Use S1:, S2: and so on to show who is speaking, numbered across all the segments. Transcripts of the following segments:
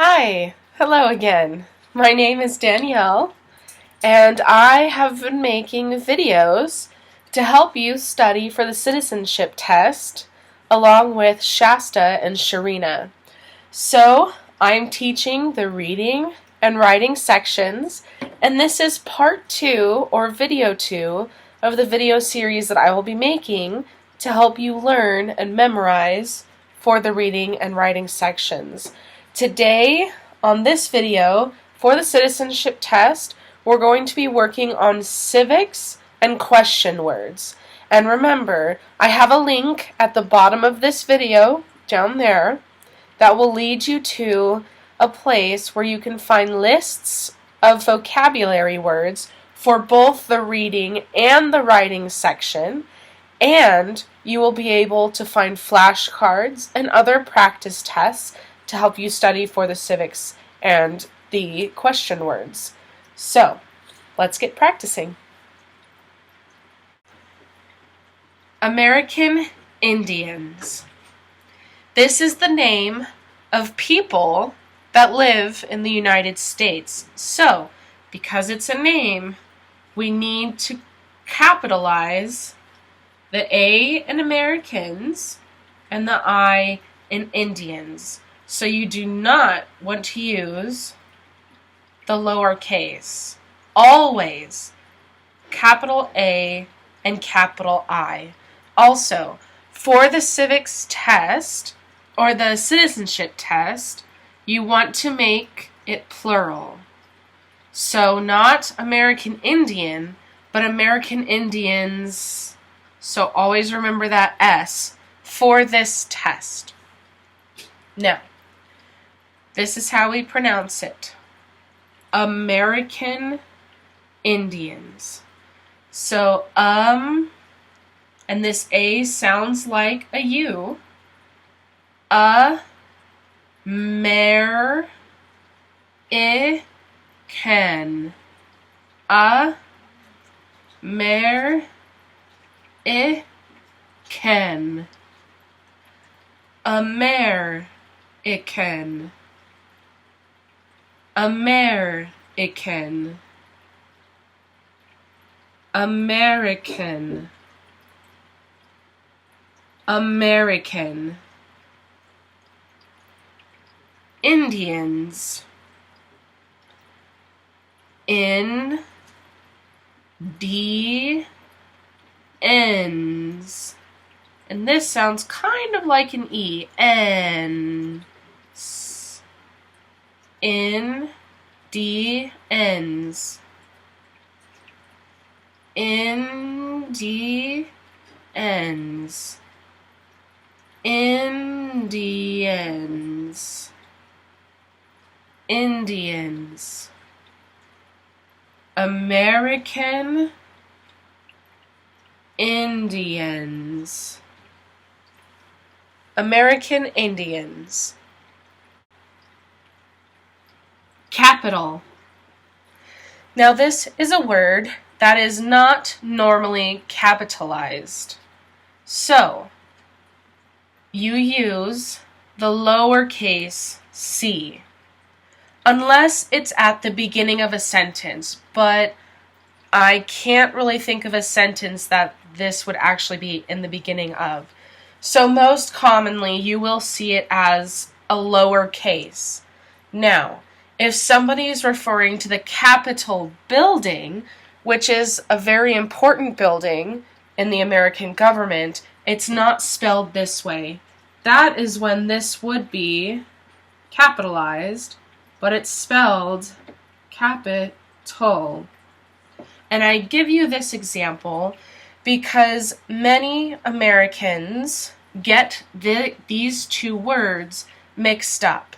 S1: Hi, hello again. My name is Danielle, and I have been making videos to help you study for the Citizenship Test along with Shasta and Sharina. So, I'm teaching the reading and writing sections, and this is part 2 or video 2 of the video series that I will be making to help you learn and memorize for the reading and writing sections. Today, on this video, for the citizenship test, we're going to be working on civics and question words. And remember, I have a link at the bottom of this video, down there, that will lead you to a place where you can find lists of vocabulary words for both the reading and the writing section, and you will be able to find flashcards and other practice tests to help you study for the civics and the question words. So, let's get practicing. American Indians. This is the name of people that live in the United States. So, because it's a name, we need to capitalize the A in Americans and the I in Indians. So you do not want to use the lowercase. Always capital A and capital I. Also, for the civics test or the citizenship test, you want to make it plural. So not American Indian, but American Indians. So always remember that S for this test. Now, this is how we pronounce it. American Indians. So, and this A sounds like a U. American. American. American. American. American. American. Indians. Indians. And this sounds kind of like an E. N. Indians. Indians. Indians. Indians. American Indians. American Indians. Capital. Now this is a word that is not normally capitalized. So, you use the lowercase c, unless it's at the beginning of a sentence, but I can't really think of a sentence that this would actually be in the beginning of. So most commonly, you will see it as a lowercase. Now, if somebody is referring to the Capitol building, which is a very important building in the American government, it's not spelled this way. That is when this would be capitalized, but it's spelled capital. And I give you this example because many Americans get these two words mixed up.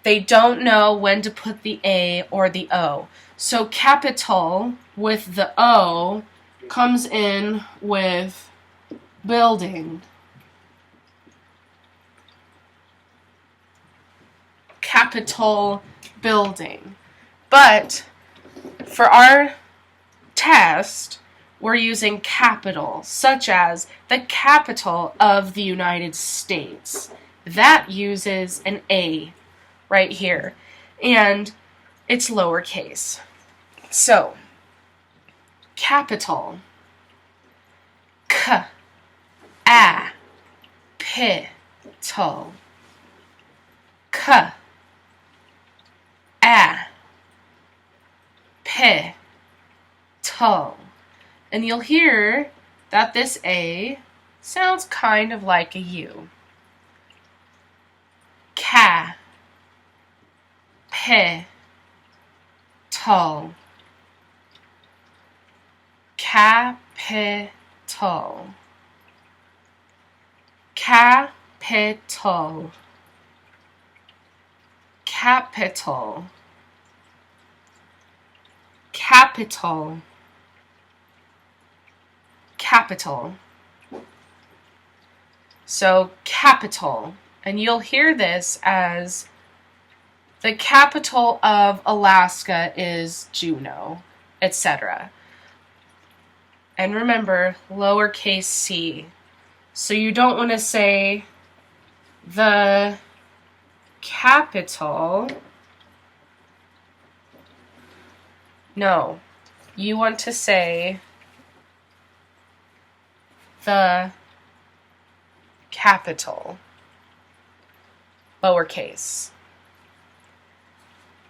S1: They don't know when to put the A or the O. So capital with the O comes in with building. Capitol building. But for our test, we're using capital, such as the capital of the United States. That uses an A. right here. And it's lowercase. So, capital. K, A, P, tol. K, A, P, tol. And you'll hear that this A sounds kind of like a U. Ca, P, tol. Capital. Capital. Capital. Capital. Capital. So capital, and you'll hear this as the capital of Alaska is Juneau, etc. And remember, lowercase c. So you don't want to say the capital. No, you want to say the capital, lowercase.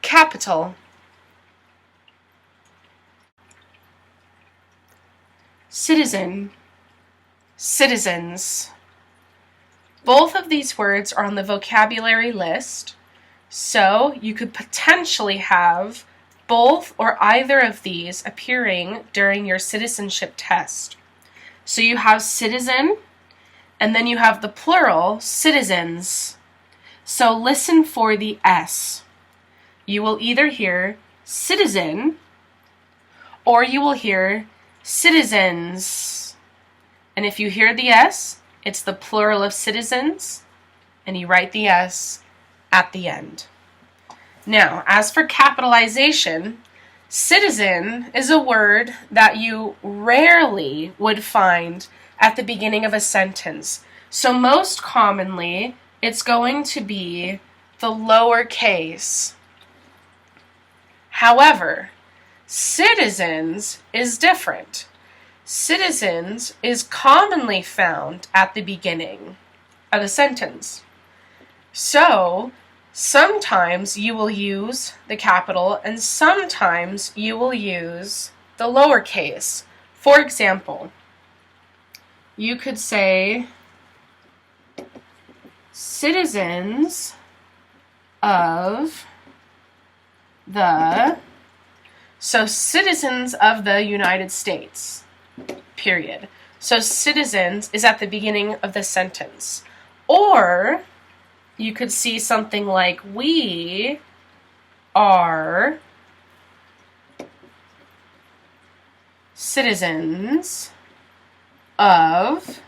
S1: Capital. Citizen, citizens. Both of these words are on the vocabulary list, so you could potentially have both or either of these appearing during your citizenship test. So you have citizen, and then you have the plural, citizens. So listen for the S. You will either hear citizen, or you will hear citizens. And if you hear the S, it's the plural of citizens, and you write the S at the end. Now, as for capitalization, citizen is a word that you rarely would find at the beginning of a sentence. So most commonly, it's going to be the lowercase. However, citizens is different. Citizens is commonly found at the beginning of a sentence. So, sometimes you will use the capital and sometimes you will use the lowercase. For example, you could say citizens of the, so citizens of the United States, period. So citizens is at the beginning of the sentence. Or you could see something like, we are citizens of,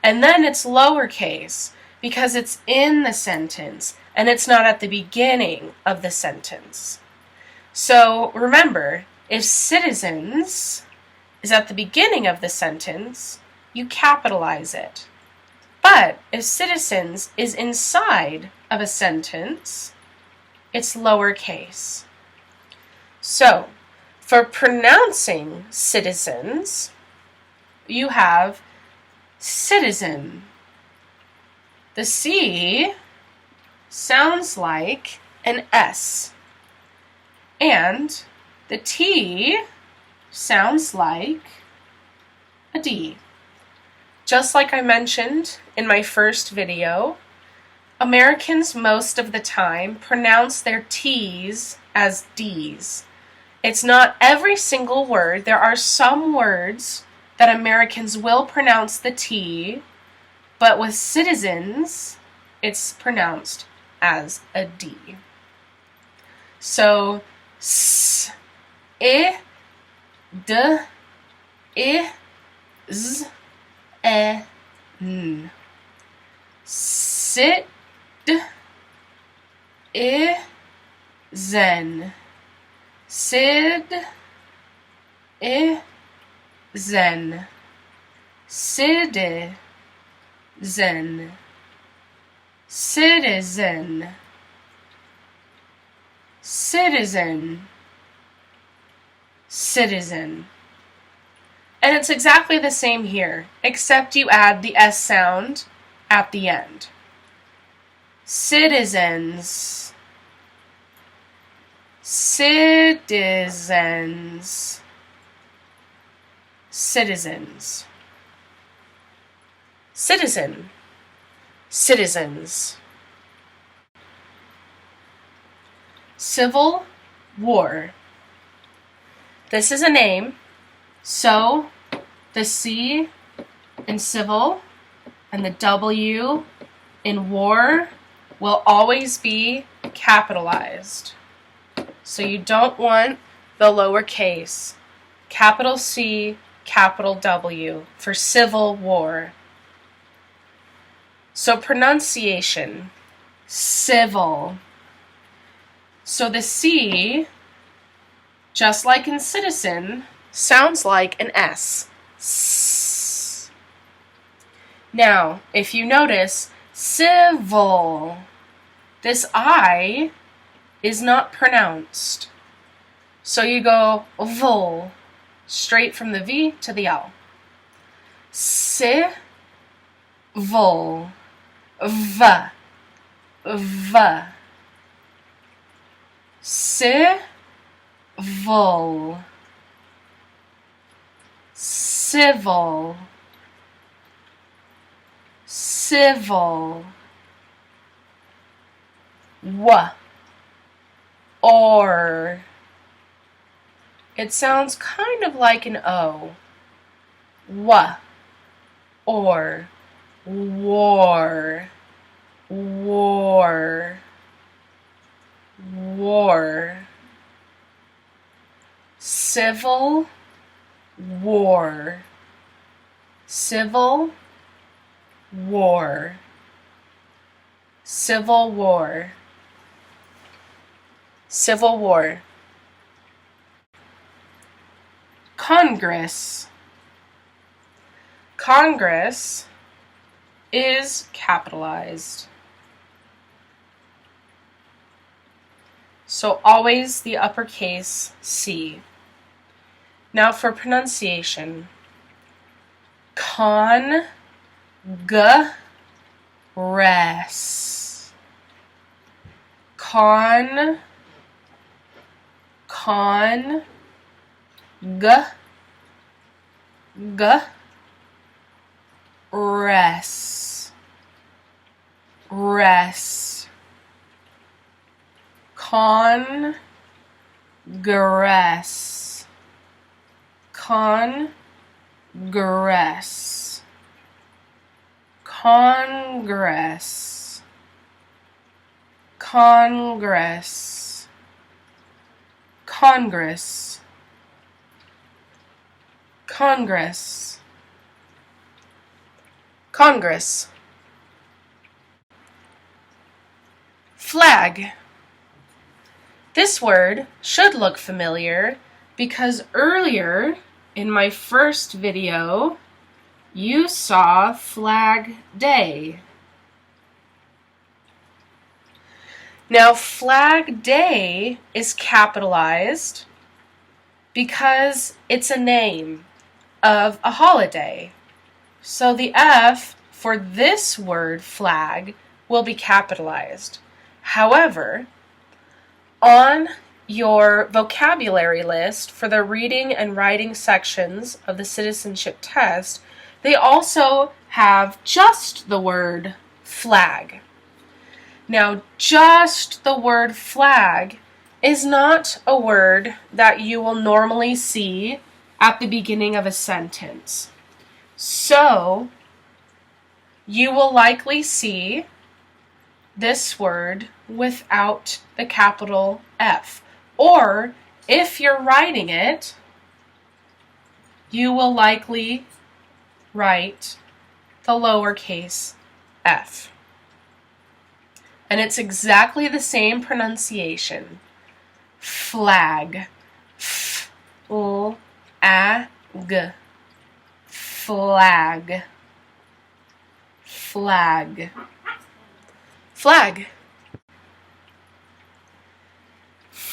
S1: and then it's lowercase because it's in the sentence and it's not at the beginning of the sentence. So remember, if citizens is at the beginning of the sentence, you capitalize it. But if citizens is inside of a sentence, it's lowercase. So, for pronouncing citizens, you have citizen. The C sounds like an S. And the T sounds like a D. Just like I mentioned in my first video, Americans most of the time pronounce their T's as D's. It's not every single word. There are some words that Americans will pronounce the T, but with citizens, it's pronounced as a D. So, S, I, D, I, Z, E, N. Sit, I, Zen. Sid, I, Zen. Citizen. Citizen. citizen, citizen. And it's exactly the same here, except you add the S sound at the end. Citizens, citizens, citizens. Citizen, citizens. Civil War. This is a name, so the C in civil and the W in war will always be capitalized. So you don't want the lowercase. Capital C, capital W for Civil War. So pronunciation, civil. So the C, just like in citizen, sounds like an S. S. Now, if you notice, civil, this I is not pronounced. So you go vol, straight from the V to the L. Civil, v, v. Civil, civil, civil. W, or. It sounds kind of like an O. W, or, war, war, war. Civil war, civil war, civil war, civil war. Congress. Congress is capitalized. So always the uppercase C. Now for pronunciation. Congress. Con. Rest. Rest. Congress. Congress. Congress. Congress. Congress. Congress. Congress. Flag. This word should look familiar because earlier in my first video you saw Flag Day. Now Flag Day is capitalized because it's a name of a holiday. So the F for this word flag will be capitalized. However, on your vocabulary list for the reading and writing sections of the citizenship test, they also have just the word flag. Now, just the word flag is not a word that you will normally see at the beginning of a sentence. So, you will likely see this word without the capital F. Or, if you're writing it, you will likely write the lowercase f. And it's exactly the same pronunciation. Flag. F-L-A-G. Flag. Flag. Flag.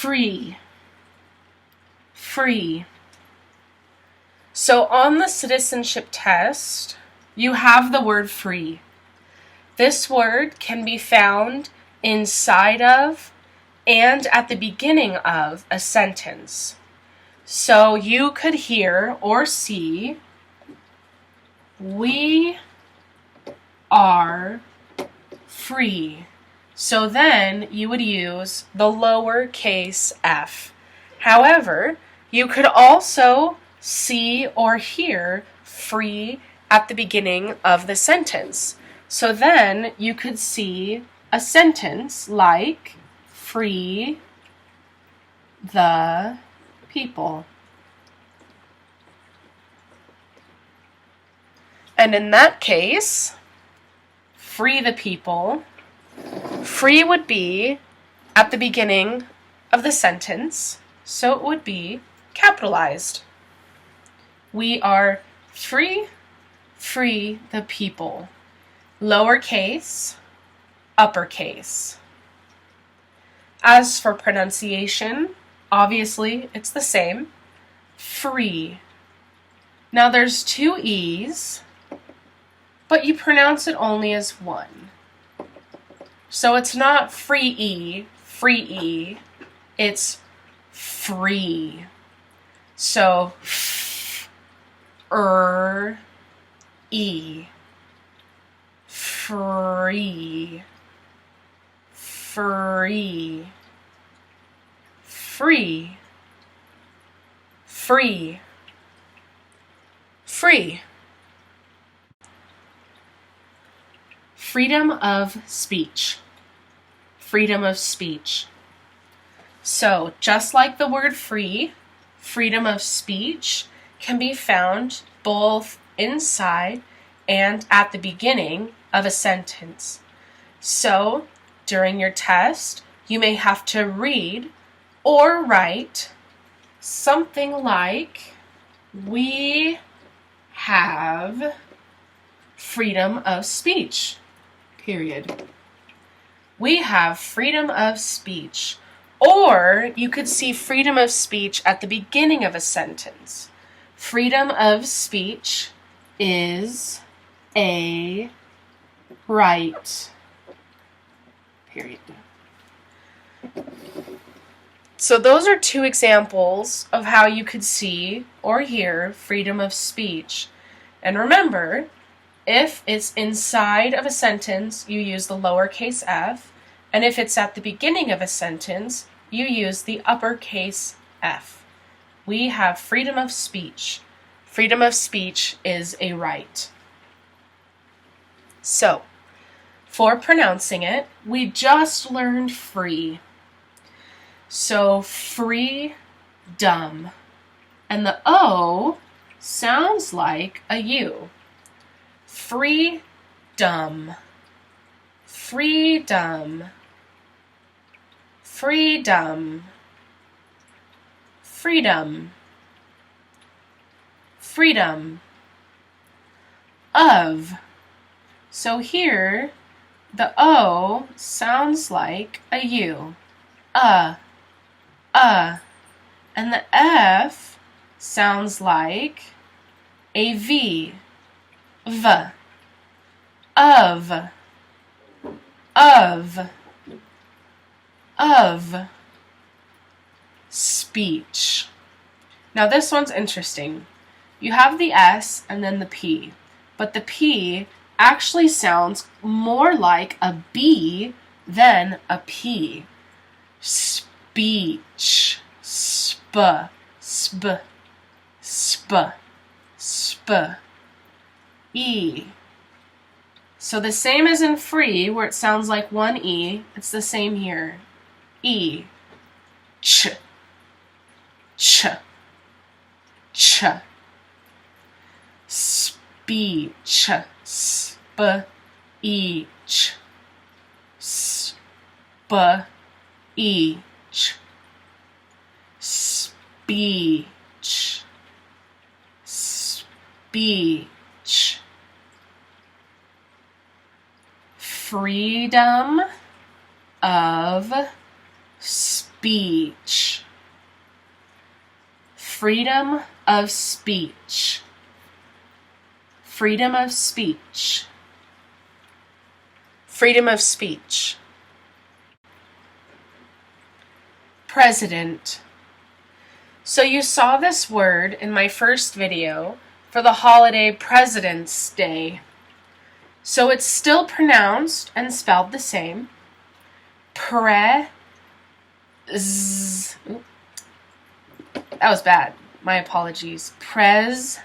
S1: free, free. So on the citizenship test, you have the word free. This word can be found inside of and at the beginning of a sentence. So you could hear or see, we are free. So then you would use the lowercase f. However, you could also see or hear free at the beginning of the sentence. So then you could see a sentence like, free the people. And in that case, free the people, free would be at the beginning of the sentence, so it would be capitalized. We are free, free the people. Lowercase, uppercase. As for pronunciation, obviously it's the same. Free. Now there's two E's, but you pronounce it only as one. So it's not free E, it's free. So E. Free. Free. Free. Free. Free. Freedom of speech. Freedom of speech. So, just like the word free, freedom of speech can be found both inside and at the beginning of a sentence. So, during your test, you may have to read or write something like, we have freedom of speech, period. We have freedom of speech. Or you could see freedom of speech at the beginning of a sentence. Freedom of speech is a right, period. So those are two examples of how you could see or hear freedom of speech. And remember, if it's inside of a sentence, you use the lowercase f, and if it's at the beginning of a sentence, you use the uppercase F. We have freedom of speech. Freedom of speech is a right. So, for pronouncing it, we just learned free. So, free, dumb. And the O sounds like a U. Freedom. Freedom. Freedom. Freedom. Freedom. Of. So here, the O sounds like a U. And the F sounds like a V. V. Of. Speech. Now this one's interesting. You have the S and then the P, but the P actually sounds more like a B than a P. Speech. Sp. Sp. Sp. Sp. E. So the same as in free, where it sounds like one E, it's the same here. E. Ch. Ch. Ch. Speech. Speech. Speech. Speech. Speech. Freedom of speech. speech. Freedom of speech. Freedom of speech. Freedom of speech. President. So you saw this word in my first video for the holiday President's Day. So it's still pronounced and spelled the same. That was bad. My apologies. President.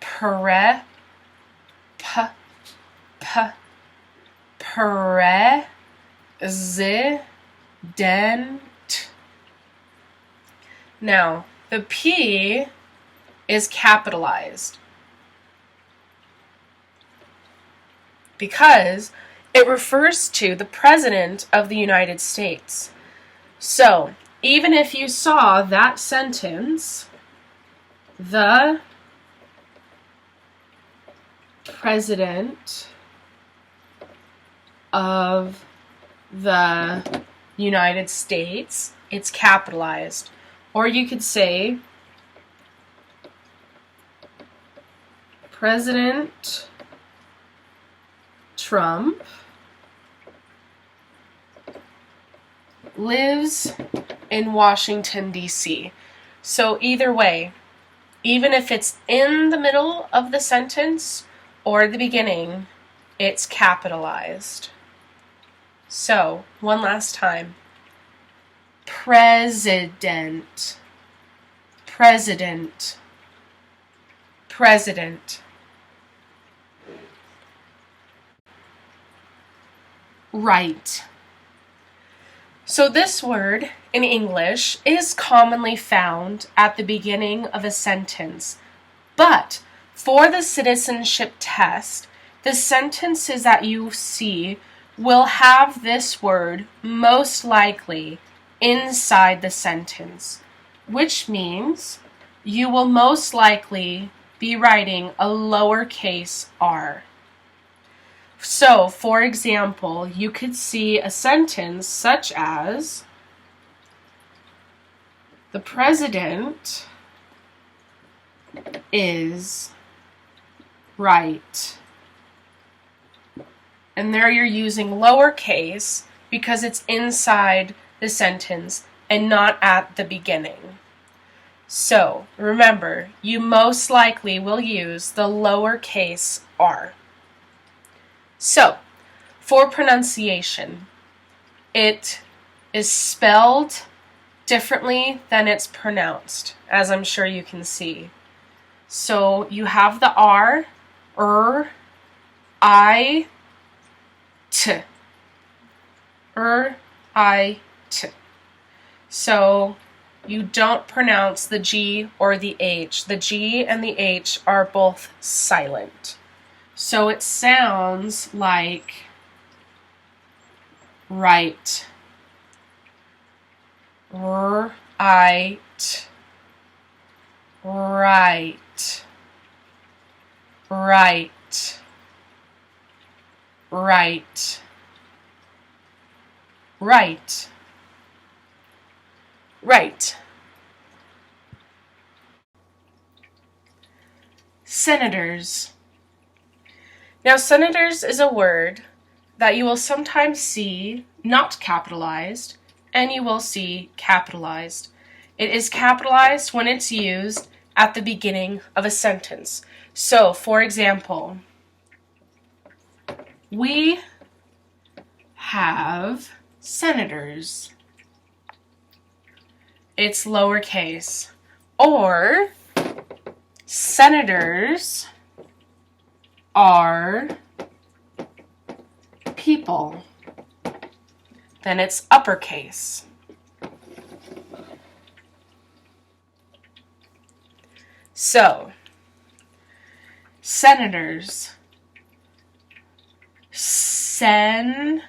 S1: President. Now, the P is capitalized because it refers to the President of the United States. So, even if you saw that sentence, the President of the United States, it's capitalized. Or you could say President Trump lives in Washington, D.C. So either way, even if it's in the middle of the sentence or the beginning, it's capitalized. So, one last time. President. President. President. Right. So this word in English is commonly found at the beginning of a sentence, but for the citizenship test, the sentences that you see will have this word most likely inside the sentence, which means you will most likely be writing a lowercase r. So, for example, you could see a sentence such as, the president is right. And there you're using lowercase because it's inside the sentence and not at the beginning. So, remember, you most likely will use the lowercase r. So, for pronunciation, it is spelled differently than it's pronounced, as I'm sure you can see. So, you have the R, I, T. I, T. So, you don't pronounce the G or the H. The G and the H are both silent. So it sounds like right. Right. Right. Right. Right. Right. Right. Senators. Now, senators is a word that you will sometimes see not capitalized, and you will see capitalized. It is capitalized when it's used at the beginning of a sentence. So, for example, we have senators. It's lowercase. Or, senators are people. Then it's uppercase. So, senators. Senators.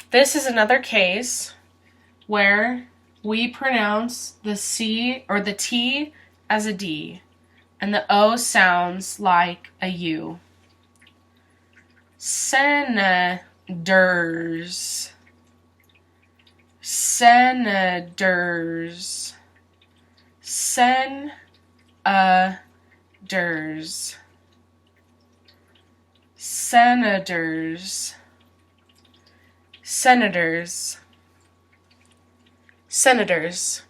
S1: This is another case where we pronounce the C or the T as a D, and the O sounds like a U. senators, senators, senators, senators, senators, senators.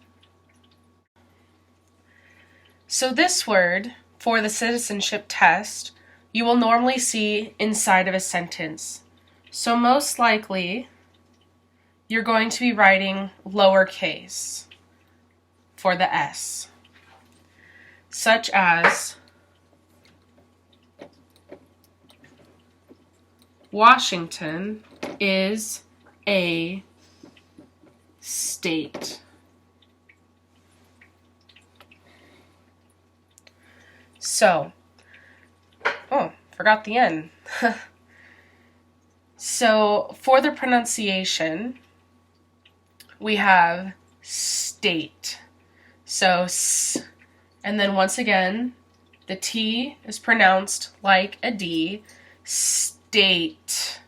S1: So this word for the citizenship test, you will normally see inside of a sentence. So most likely, you're going to be writing lowercase for the S, such as Washington is a state. So, forgot the N. So, for the pronunciation, we have state. So, S, and then once again, the T is pronounced like a D, state.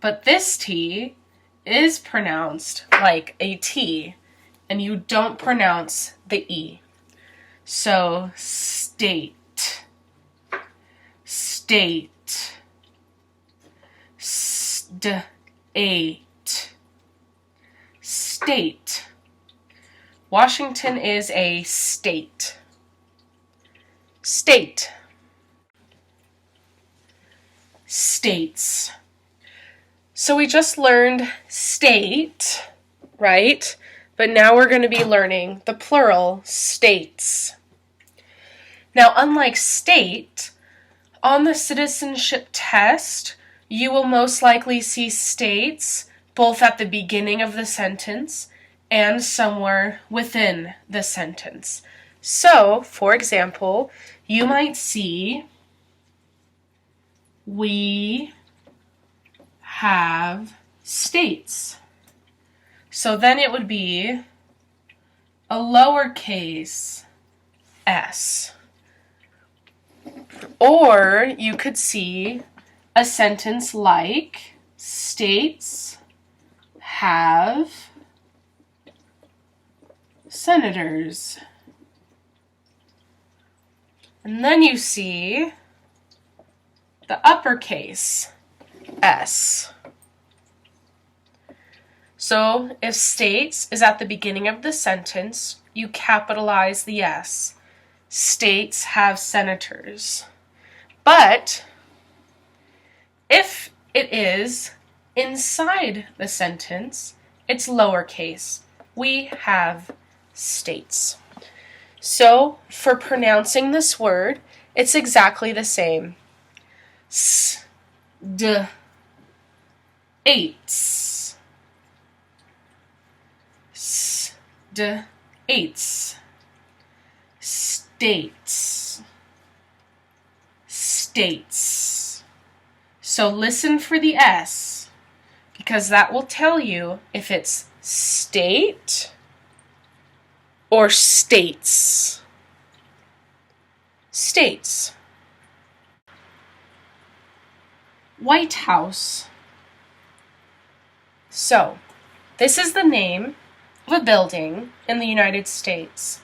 S1: But this T is pronounced like a T, and you don't pronounce the E. So, state, state, state, state. Washington is a state. State. States. So we just learned state, right? But now we're going to be learning the plural, states. Now, unlike state, on the citizenship test, you will most likely see states both at the beginning of the sentence and somewhere within the sentence. So, for example, you might see, we have states. So then it would be a lowercase s. Or you could see a sentence like, states have senators. And then you see the uppercase S. So if states is at the beginning of the sentence, you capitalize the S. States have senators. But if it is inside the sentence, it's lowercase. We have states. So for pronouncing this word, it's exactly the same. Eights. Eights. States. States. So listen for the S, because that will tell you if it's state or states. States. White House. So, this is the name of a building in the United States.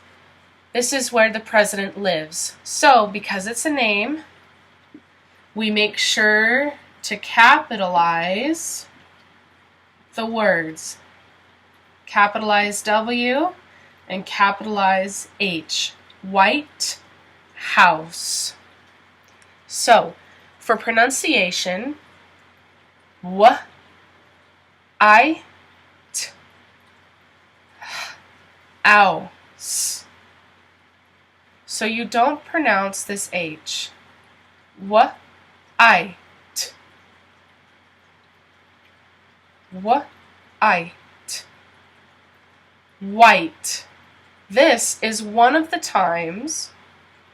S1: This is where the president lives. So, because it's a name, we make sure to capitalize the words. Capitalize W and capitalize H. White House. So, for pronunciation, house. So you don't pronounce this H. White. White. White. This is one of the times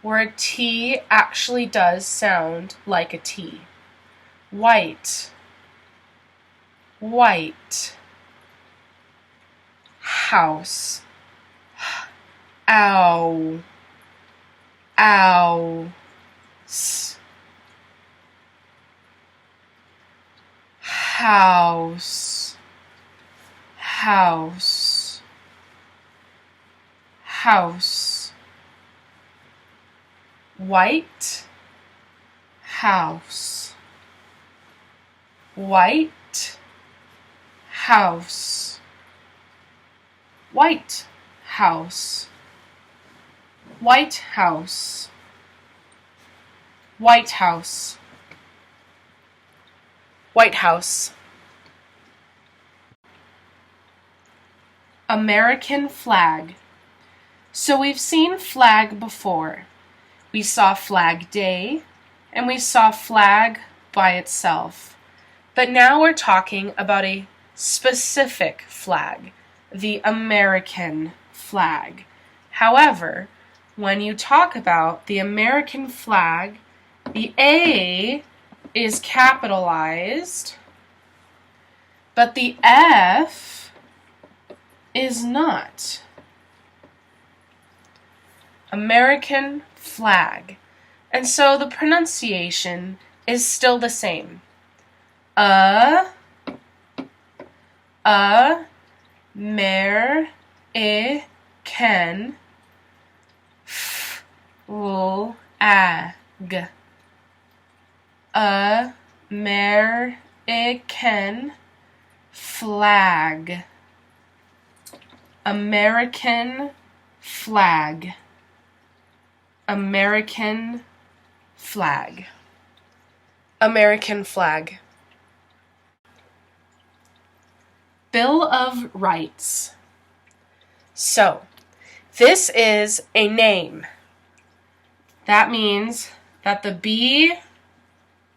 S1: where a T actually does sound like a T. White. White. House. Ow. Ow. house, house, house. White house, white house, white house, white house, White House, White House. American flag. So we've seen flag before. We saw Flag Day and we saw flag by itself. But now we're talking about a specific flag, the American flag. However, when you talk about the American flag, the A is capitalized, but the F is not. American flag. And so the pronunciation is still the same. American flag. American flag. American flag. American flag. American flag. Bill of Rights. So, this is a name. That means that the B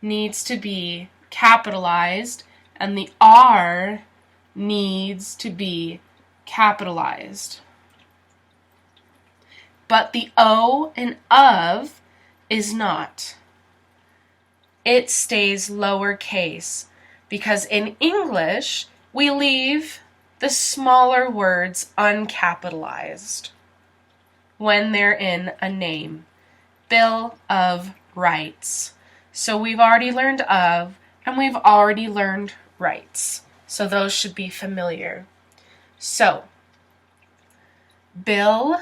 S1: needs to be capitalized and the R needs to be capitalized. But the O in of is not. It stays lowercase because in English we leave the smaller words uncapitalized when they're in a name. Bill of Rights. So we've already learned of and we've already learned rights. So those should be familiar. So, Bill,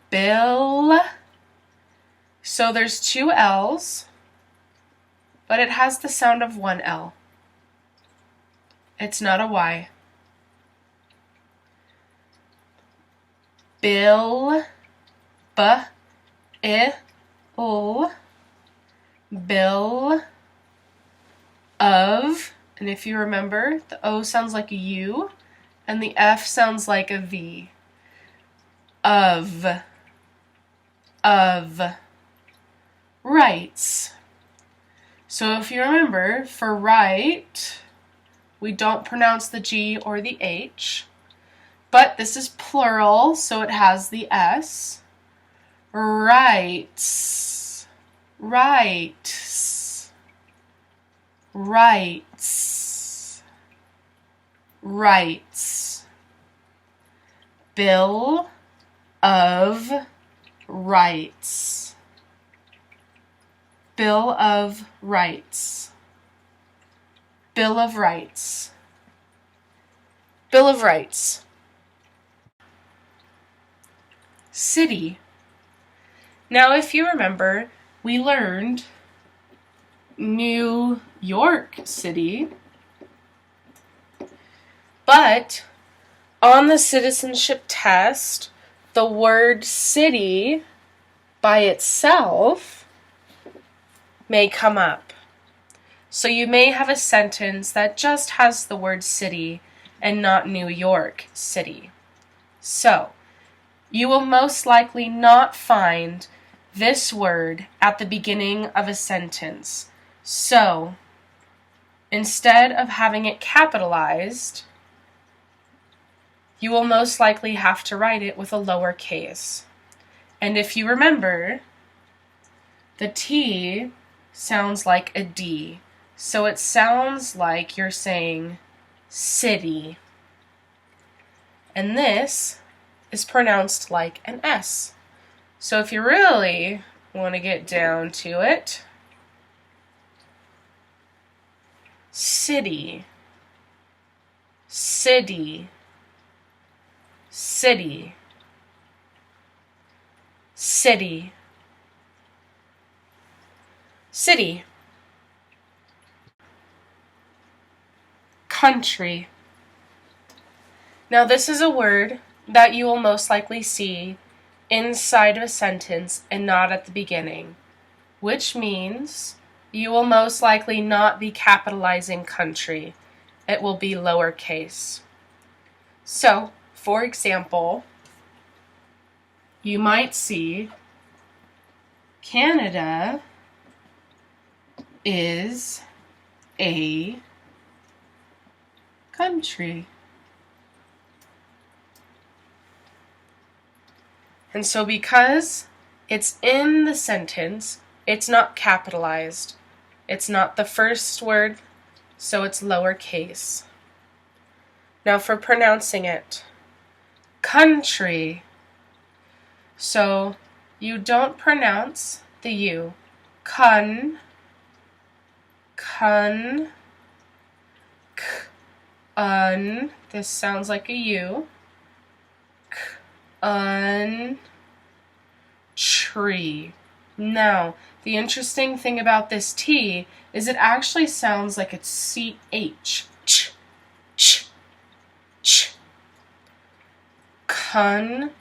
S1: Bill. So there's two L's, but it has the sound of one L. It's not a Y. Bill, Bill, Bill of, and if you remember, the O sounds like a U, and the F sounds like a V. Of rights. So if you remember, for right, we don't pronounce the G or the H, but this is plural, so it has the S. Rights, rights, rights, rights. Bill of Rights. Bill of Rights. Bill of Rights. Bill of Rights. City. Now, if you remember, we learned New York City, but on the citizenship test, the word city by itself may come up. So you may have a sentence that just has the word city and not New York City. So, you will most likely not find this word at the beginning of a sentence. So, instead of having it capitalized, you will most likely have to write it with a lowercase. And if you remember, the T sounds like a D. So it sounds like you're saying city. And this is pronounced like an S. So if you really Want to get down to it. City, city, city, city, city. Country. Now this is a word that you will most likely see inside of a sentence and not at the beginning, which means you will most likely not be capitalizing country. It will be lowercase. So, for example, you might see Canada is a country. And so because it's in the sentence, it's not capitalized. It's not the first word, so it's lowercase. Now for pronouncing it, country. So you don't pronounce the U. Kun, kun, k, un. This sounds like a U. K, un, tree. Now, the interesting thing about this T is it actually sounds like it's CH. Ch, ch, ch. Country.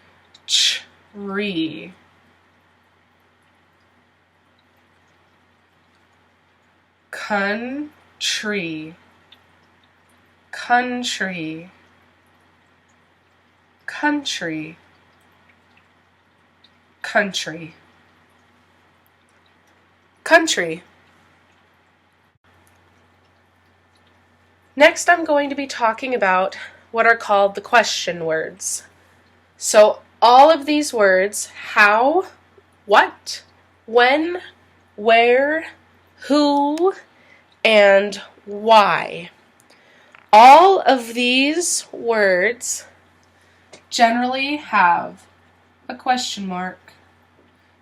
S1: Country. Country. Country. Country. Country. Next, I'm going to be talking about what are called the question words. So all of these words, how, what, when, where, who, and why. All of these words generally have a question mark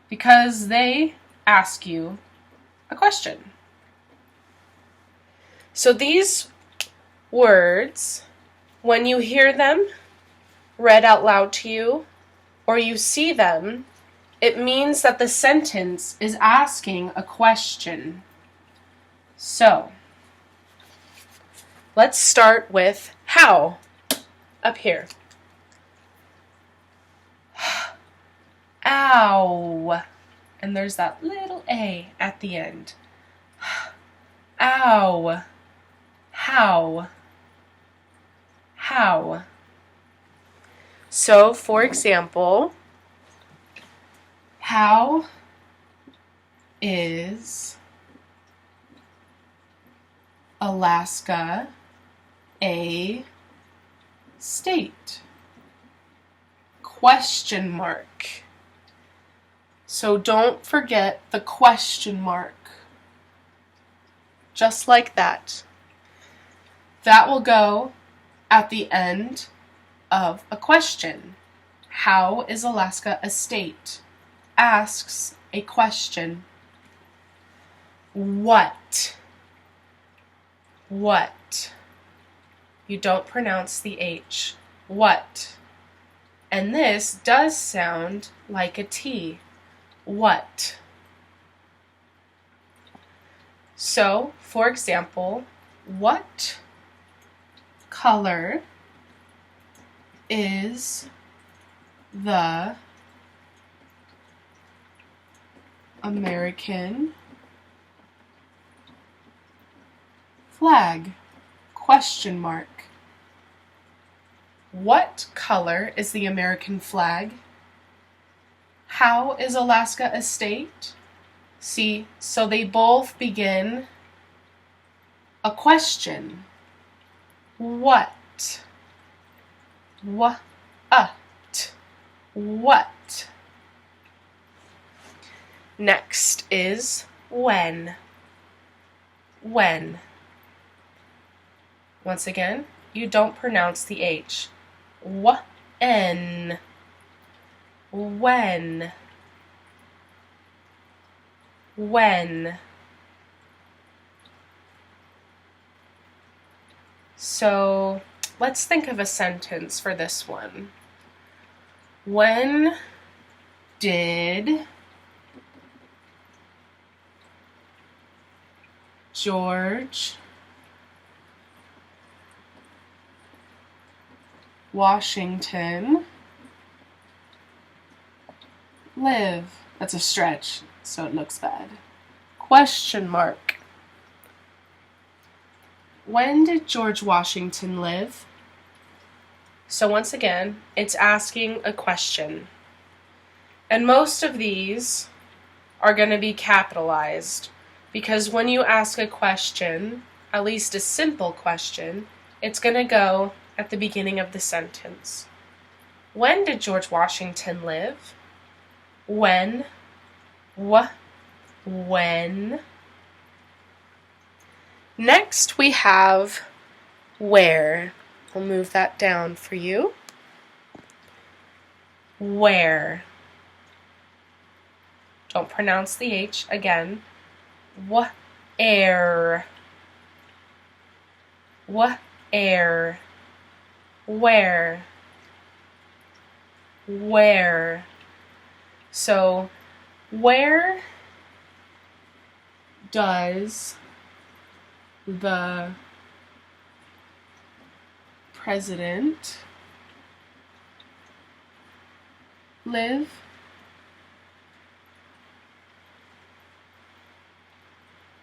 S1: because they ask you a question. So these words, when you hear them read out loud to you or you see them, it means that the sentence is asking a question. So, let's start with how, up here. Ow. And there's that little A at the end. Ow. How. How. So, for example, how is Alaska a state? Question mark. So don't forget the question mark. Just like that. That will go at the end of a question. How is Alaska a state? Asks a question. What? What? You don't pronounce the H. What? And this does sound like a T. What? So, for example, what color is the American flag? Question mark. What color is the American flag? How is Alaska a state? See, so they both begin a question. What? What? What? Next is when. When. Once again, you don't pronounce the H. When. When. when. So let's think of a sentence for this one. When did George Washington live? That's a stretch, so it looks bad. Question mark. When did George Washington live? So once again, it's asking a question. And most of these are going to be capitalized because when you ask a question, at least a simple question, it's going to go at the beginning of the sentence. When did George Washington live? When. When. Next we have where. I'll move that down for you. Where. Don't pronounce the H again. Where. Where. Where. Where. So, where does the president live?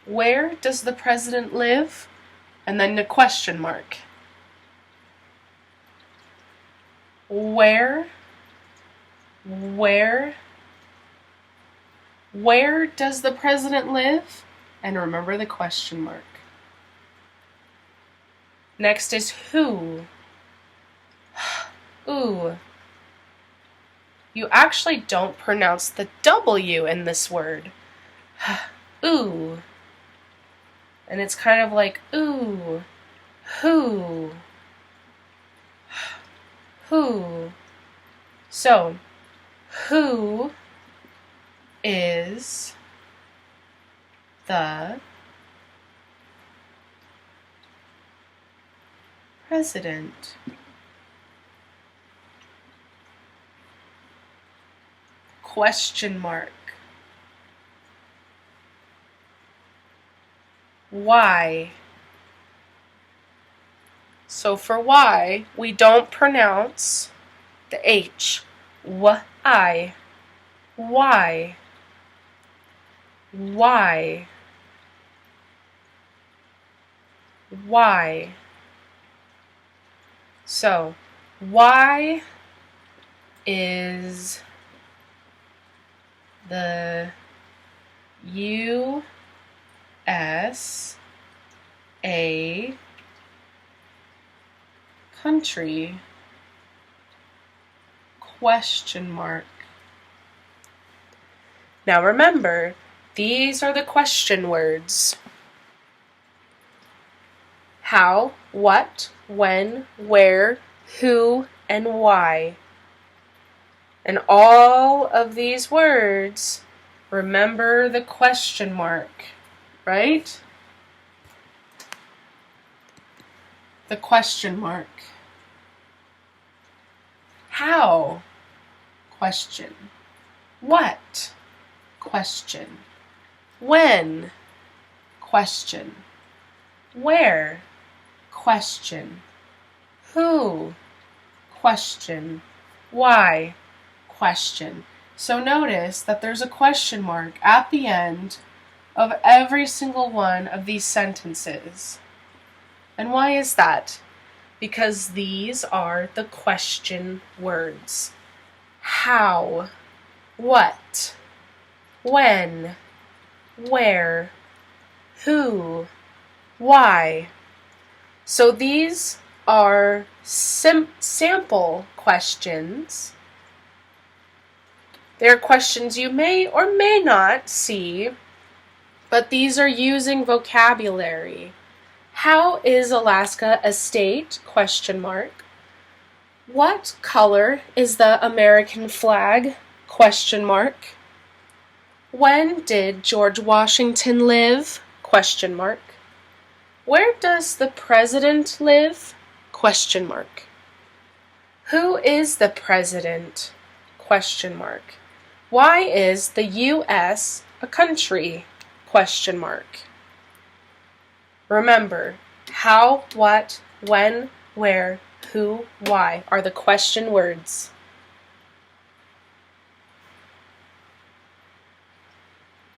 S1: Where does the president live? And then the question mark. Where does the president live? And remember the question mark. Next is who. Ooh. You actually don't pronounce the W in this word. Ooh. And it's kind of like ooh. Who. Who. So, who is the president? Question mark. Why? So for why, we don't pronounce the H. Why. Why. Why. Why. So, why is the U.S. a country? Question mark. Now remember, these are the question words. How, what, when, where, who, and why. And all of these words, remember the question mark, right? The question mark. How? Question. What? Question. When? Question. Where? Question. Who? Question. Why? Question. So notice that there's a question mark at the end of every single one of these sentences. And why is that? Because these are the question words. How? What? When? Where? Who? Why? So these are sample questions. They're questions you may or may not see, but these are using vocabulary. How is Alaska a state? Question mark. What color is the American flag? Question mark. When did George Washington live? Question mark. Where does the president live? Question mark. Who is the president? Question mark. Why is the U.S. a country? Question mark. Remember, how, what, when, where, who, why are the question words.